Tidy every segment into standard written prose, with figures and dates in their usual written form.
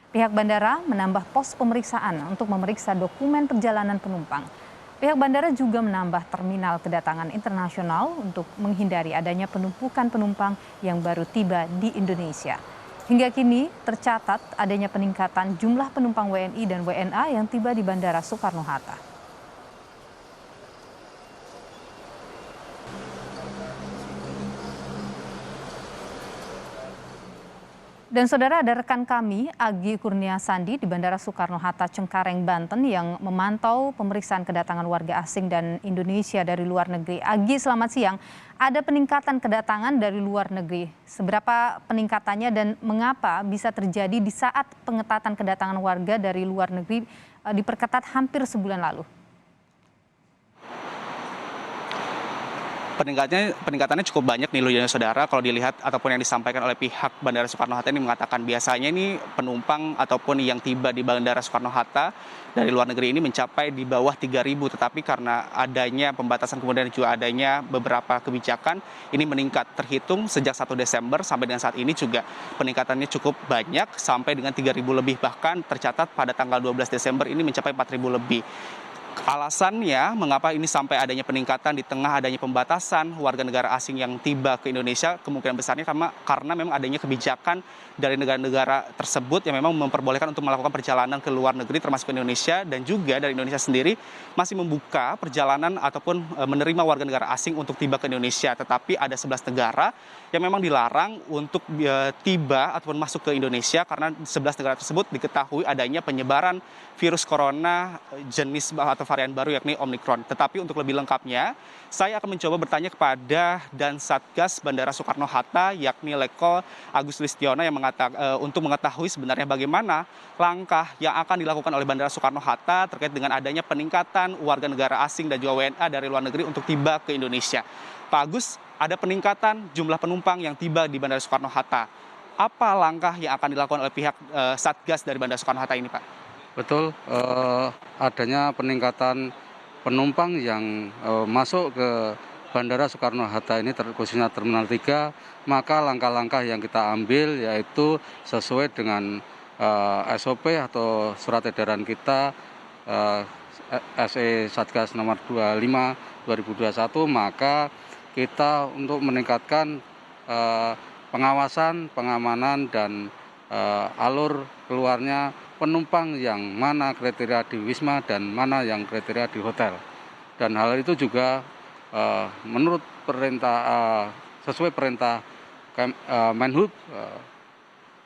Pihak bandara menambah pos pemeriksaan untuk memeriksa dokumen perjalanan penumpang. Pihak bandara juga menambah terminal kedatangan internasional untuk menghindari adanya penumpukan penumpang yang baru tiba di Indonesia. Hingga kini tercatat adanya peningkatan jumlah penumpang WNI dan WNA yang tiba di Bandara Soekarno-Hatta. Dan saudara, ada rekan kami, Agi Kurnia Sandi di Bandara Soekarno-Hatta Cengkareng, Banten yang memantau pemeriksaan kedatangan warga asing dan Indonesia dari luar negeri. Agi, selamat siang. Ada peningkatan kedatangan dari luar negeri. Seberapa peningkatannya dan mengapa bisa terjadi di saat pengetatan kedatangan warga dari luar negeri diperketat hampir sebulan lalu? Peningkatannya cukup banyak nih Luyana Saudara, kalau dilihat ataupun yang disampaikan oleh pihak Bandara Soekarno-Hatta ini mengatakan biasanya ini penumpang ataupun yang tiba di Bandara Soekarno-Hatta dari luar negeri ini mencapai di bawah 3.000, tetapi karena adanya pembatasan kemudian juga adanya beberapa kebijakan ini meningkat, terhitung sejak 1 Desember sampai dengan saat ini juga peningkatannya cukup banyak sampai dengan 3.000 lebih, bahkan tercatat pada tanggal 12 Desember ini mencapai 4.000 lebih. Alasannya mengapa ini sampai adanya peningkatan di tengah adanya pembatasan warga negara asing yang tiba ke Indonesia, kemungkinan besarnya karena memang adanya kebijakan dari negara-negara tersebut yang memang memperbolehkan untuk melakukan perjalanan ke luar negeri termasuk ke Indonesia, dan juga dari Indonesia sendiri masih membuka perjalanan ataupun menerima warga negara asing untuk tiba ke Indonesia. Tetapi ada 11 negara yang memang dilarang untuk tiba ataupun masuk ke Indonesia karena 11 negara tersebut diketahui adanya penyebaran virus corona jenis atau varian baru yakni Omicron. Tetapi untuk lebih lengkapnya, saya akan mencoba bertanya kepada Dan Satgas Bandara Soekarno-Hatta yakni Leko Agus Listiono yang untuk mengetahui sebenarnya bagaimana langkah yang akan dilakukan oleh Bandara Soekarno-Hatta terkait dengan adanya peningkatan warga negara asing dan juga WNA dari luar negeri untuk tiba ke Indonesia. Pak Agus, ada peningkatan jumlah penumpang yang tiba di Bandara Soekarno-Hatta. Apa langkah yang akan dilakukan oleh pihak Satgas dari Bandara Soekarno-Hatta ini, Pak? Betul, adanya peningkatan penumpang yang masuk ke Bandara Soekarno-Hatta ini khususnya Terminal 3, maka langkah-langkah yang kita ambil yaitu sesuai dengan SOP atau surat edaran kita SE Satgas nomor 25 2021, maka kita untuk meningkatkan pengawasan, pengamanan, dan alur keluarnya penumpang yang mana kriteria di Wisma dan mana yang kriteria di hotel. Dan hal itu juga menurut sesuai perintah Menhub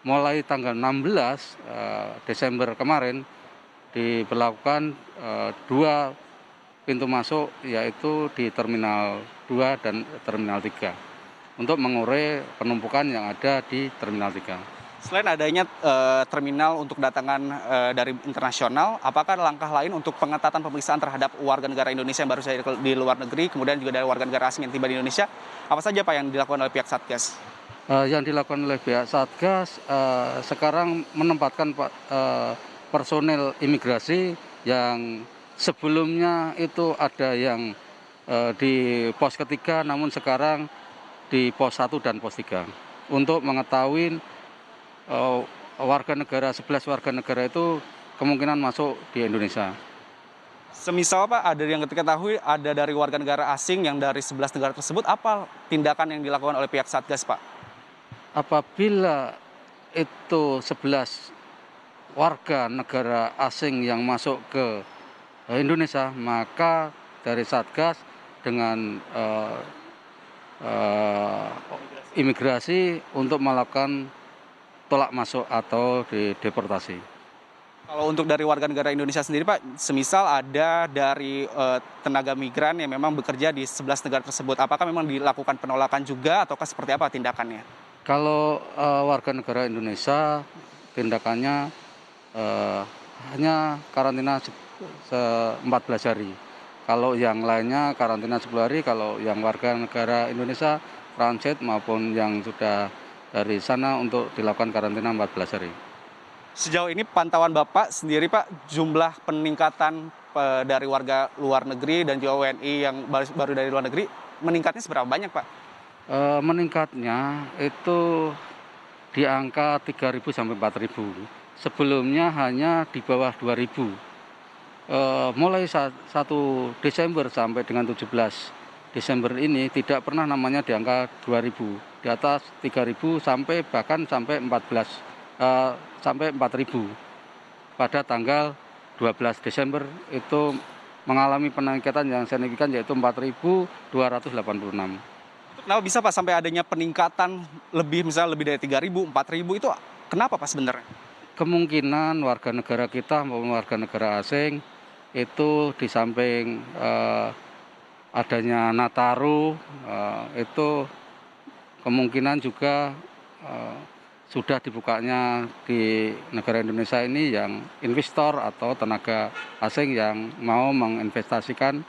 mulai tanggal 16 Desember kemarin diberlakukan 2 pintu masuk, yaitu di Terminal 2 dan Terminal 3 untuk mengurai penumpukan yang ada di Terminal 3. Selain adanya terminal untuk datangan dari internasional, apakah ada langkah lain untuk pengetatan pemeriksaan terhadap warga negara Indonesia yang baru saja di luar negeri, kemudian juga dari warga negara asing yang tiba di Indonesia? Apa saja Pak yang dilakukan oleh pihak Satgas? Yang dilakukan oleh pihak Satgas sekarang menempatkan personel imigrasi yang sebelumnya itu ada yang di pos ketiga, namun sekarang di pos 1 dan pos 3 untuk mengetahui warga negara 11 warga negara itu kemungkinan masuk di Indonesia. Semisal Pak, ada yang kita ketahui ada dari warga negara asing yang dari 11 negara tersebut, apa tindakan yang dilakukan oleh pihak Satgas, Pak? Apabila itu 11 warga negara asing yang masuk ke Indonesia, maka dari Satgas dengan imigrasi untuk melakukan tolak masuk atau dideportasi. Kalau untuk dari warga negara Indonesia sendiri Pak, semisal ada dari tenaga migran yang memang bekerja di 11 negara tersebut, apakah memang dilakukan penolakan juga ataukah seperti apa tindakannya? Kalau warga negara Indonesia tindakannya hanya karantina 14 hari. Kalau yang lainnya karantina 10 hari, kalau yang warga negara Indonesia transit maupun yang sudah dari sana untuk dilakukan karantina 14 hari. Sejauh ini pantauan Bapak sendiri Pak, jumlah peningkatan dari warga luar negeri dan juga WNI yang baru dari luar negeri meningkatnya seberapa banyak Pak? Meningkatnya itu di angka 3.000 sampai 4.000. sebelumnya hanya di bawah 2.000. Mulai 1 Desember sampai dengan 17 Desember ini tidak pernah namanya di angka 2.000, di atas 3.000 sampai bahkan sampai 4.000. Pada tanggal 12 Desember itu mengalami peningkatan yang signifikan yaitu 4.286. Kenapa bisa Pak sampai adanya peningkatan misalnya lebih dari 3.000, 4.000 itu kenapa Pak sebenarnya? Kemungkinan warga negara kita maupun warga negara asing itu di samping adanya Nataru, itu kemungkinan juga sudah dibukanya di negara Indonesia ini yang investor atau tenaga asing yang mau menginvestasikan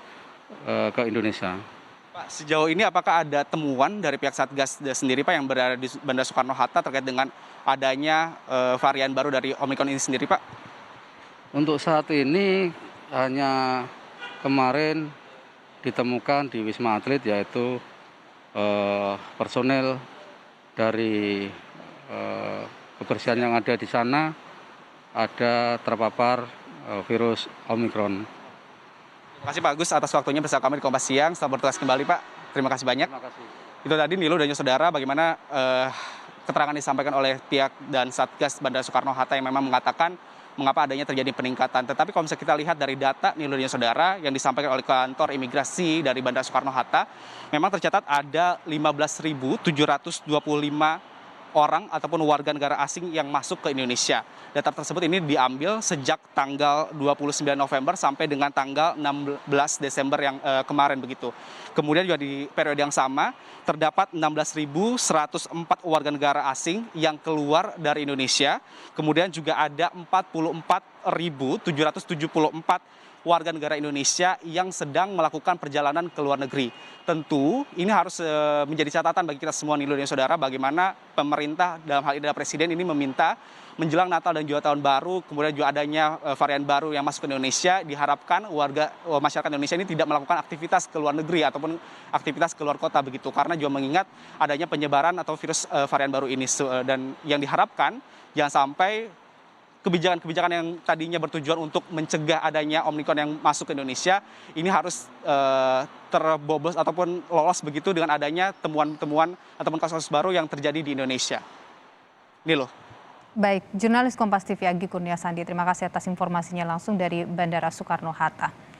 ke Indonesia. Pak, sejauh ini apakah ada temuan dari pihak Satgas sendiri Pak yang berada di Bandara Soekarno-Hatta terkait dengan adanya varian baru dari Omikron ini sendiri Pak? Untuk saat ini hanya kemarin ditemukan di Wisma Atlet yaitu personel dari kebersihan yang ada di sana ada terpapar virus Omikron. Terima kasih Pak Agus atas waktunya bersama kami di Kompas Siang. Selamat bertugas kembali Pak. Terima kasih banyak. Terima kasih. Itu tadi Nilo dan saudara bagaimana keterangan disampaikan oleh pihak dan Satgas Bandara Soekarno-Hatta yang memang mengatakan mengapa adanya terjadi peningkatan. Tetapi kalau misalnya kita lihat dari data Nilo dan saudara yang disampaikan oleh kantor imigrasi dari Bandara Soekarno-Hatta, memang tercatat ada 15.725 orang ataupun warga negara asing yang masuk ke Indonesia. Data tersebut ini diambil sejak tanggal 29 November sampai dengan tanggal 16 Desember yang kemarin begitu. Kemudian juga di periode yang sama terdapat 16.104 warga negara asing yang keluar dari Indonesia. Kemudian juga ada 44.774 warga negara Indonesia yang sedang melakukan perjalanan ke luar negeri. Tentu ini harus menjadi catatan bagi kita semua Nilo dan saudara bagaimana pemerintah dalam hal ini adalah Presiden ini meminta menjelang Natal dan juga Tahun Baru, kemudian juga adanya varian baru yang masuk ke Indonesia, diharapkan masyarakat Indonesia ini tidak melakukan aktivitas ke luar negeri ataupun aktivitas ke luar kota begitu, karena juga mengingat adanya penyebaran atau virus varian baru ini dan yang diharapkan jangan sampai kebijakan-kebijakan yang tadinya bertujuan untuk mencegah adanya Omikron yang masuk ke Indonesia ini harus terbobos ataupun lolos begitu dengan adanya temuan-temuan ataupun kasus-kasus baru yang terjadi di Indonesia. Nilo. Baik, jurnalis Kompas TV Anggi Kurniasandi, terima kasih atas informasinya langsung dari Bandara Soekarno-Hatta.